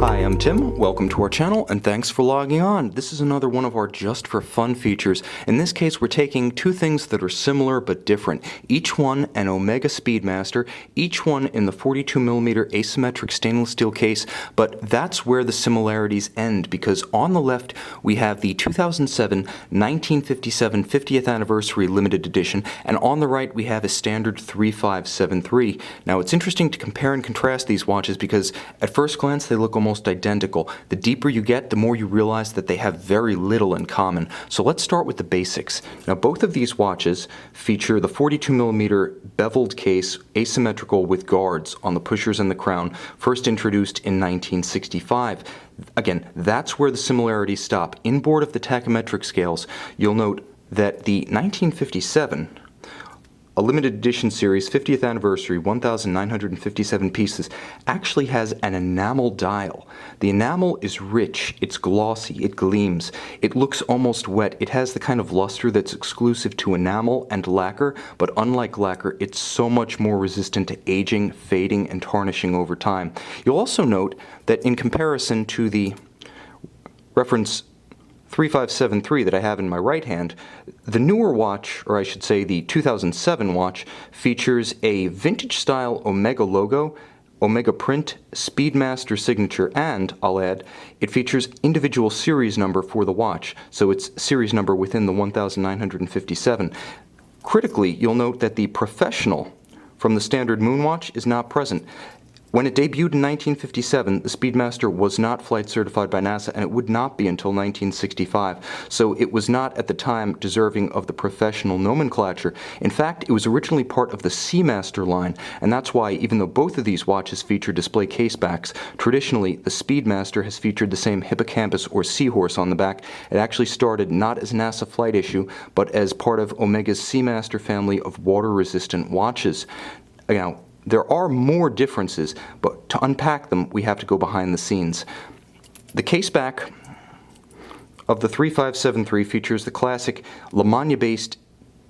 Hi, I'm Tim. Welcome to our channel, and thanks for logging on. This is another one of our Just for Fun features. In this case, we're taking two things that are similar but different. Each one an Omega Speedmaster, each one in the 42mm asymmetric stainless steel case, but that's where the similarities end, because on the left we have the 2007 1957 50th Anniversary Limited Edition, and on the right we have a standard 3573. Now, it's interesting to compare and contrast these watches because at first glance they look almost identical. The deeper you get, the more you realize that they have very little in common. So let's start with the basics. Now, both of these watches feature the 42mm beveled case, asymmetrical with guards on the pushers and the crown, first introduced in 1965. Again, that's where the similarities stop. Inboard of the tachymetric scales, you'll note that the 1957 a limited edition series, 50th anniversary, 1,957 pieces, actually has an enamel dial. The enamel is rich, it's glossy, it gleams, it looks almost wet, it has the kind of luster that's exclusive to enamel and lacquer, but unlike lacquer, it's so much more resistant to aging, fading, and tarnishing over time. You'll also note that in comparison to the reference 3573 that I have in my right hand, the newer watch, or I should say the 2007 watch, features a vintage-style Omega logo, Omega print, Speedmaster signature, and, I'll add, it features individual series number for the watch, so it's series number within the 1957. Critically, you'll note that the Professional from the standard Moonwatch is not present. When it debuted in 1957, the Speedmaster was not flight certified by NASA, and it would not be until 1965, so it was not at the time deserving of the Professional nomenclature. In fact, it was originally part of the Seamaster line, and that's why, even though both of these watches feature display casebacks, traditionally the Speedmaster has featured the same hippocampus or seahorse on the back. It actually started not as a NASA flight issue, but as part of Omega's Seamaster family of water-resistant watches. Now, there are more differences, but to unpack them, we have to go behind the scenes. The caseback of the 3573 features the classic LaMagna-based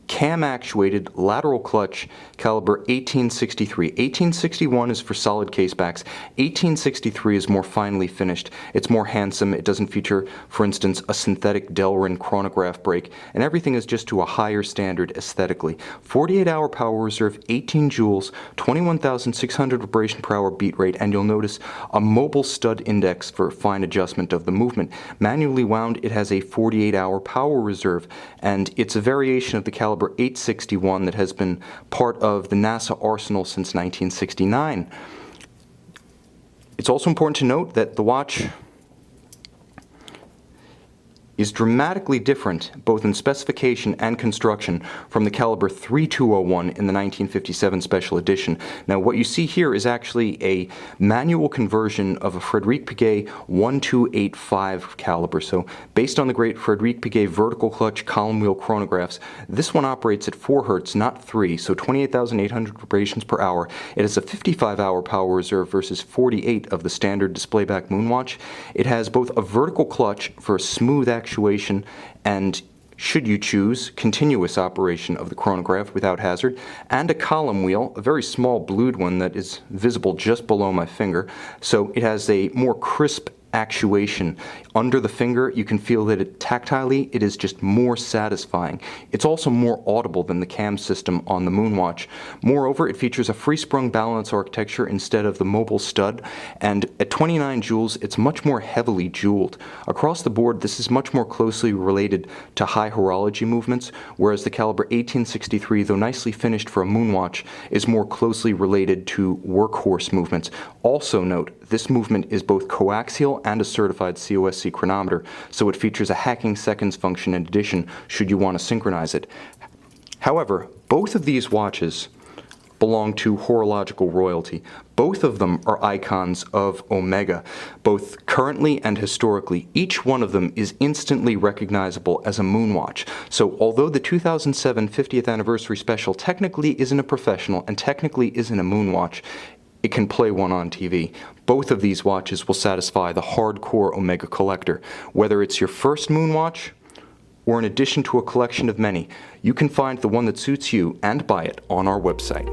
cam-actuated lateral clutch caliber 1863. 1861 is for solid casebacks. 1863 is more finely finished. It's more handsome. It doesn't feature, for instance, a synthetic Delrin chronograph brake, and everything is just to a higher standard aesthetically. 48-hour power reserve, 18 joules, 21,600 vibration per hour beat rate, and you'll notice a mobile stud index for fine adjustment of the movement. Manually wound, it has a 48-hour power reserve, and it's a variation of the caliber 861 that has been part of the NASA arsenal since 1969. It's also important to note that the watch is dramatically different both in specification and construction from the caliber 3201 in the 1957 special edition. Now, what you see here is actually a manual conversion of a Frederic Piguet 1285 caliber. So based on the great Frederic Piguet vertical clutch column wheel chronographs, this one operates at 4 Hz, not 3, so 28,800 vibrations per hour. It has a 55-hour power reserve versus 48 of the standard displayback Moonwatch. It has both a vertical clutch for smooth actuation and, should you choose, continuous operation of the chronograph without hazard, and a column wheel, a very small blued one that is visible just below my finger, so it has a more crisp actuation. Under the finger, you can feel that tactilely it is just more satisfying. It's also more audible than the cam system on the Moonwatch. Moreover, it features a free-sprung balance architecture instead of the mobile stud, and at 29 joules, it's much more heavily jeweled. Across the board, this is much more closely related to high horology movements, whereas the caliber 1863, though nicely finished for a Moonwatch, is more closely related to workhorse movements. Also note, this movement is both coaxial and a certified COSC chronometer, so it features a hacking seconds function in addition should you want to synchronize it. However, both of these watches belong to horological royalty. Both of them are icons of Omega, both currently and historically. Each one of them is instantly recognizable as a Moonwatch. So although the 2007 50th Anniversary Special technically isn't a Professional and technically isn't a Moonwatch, it can play one on TV. Both of these watches will satisfy the hardcore Omega collector. Whether it's your first Moonwatch or in addition to a collection of many, you can find the one that suits you and buy it on our website.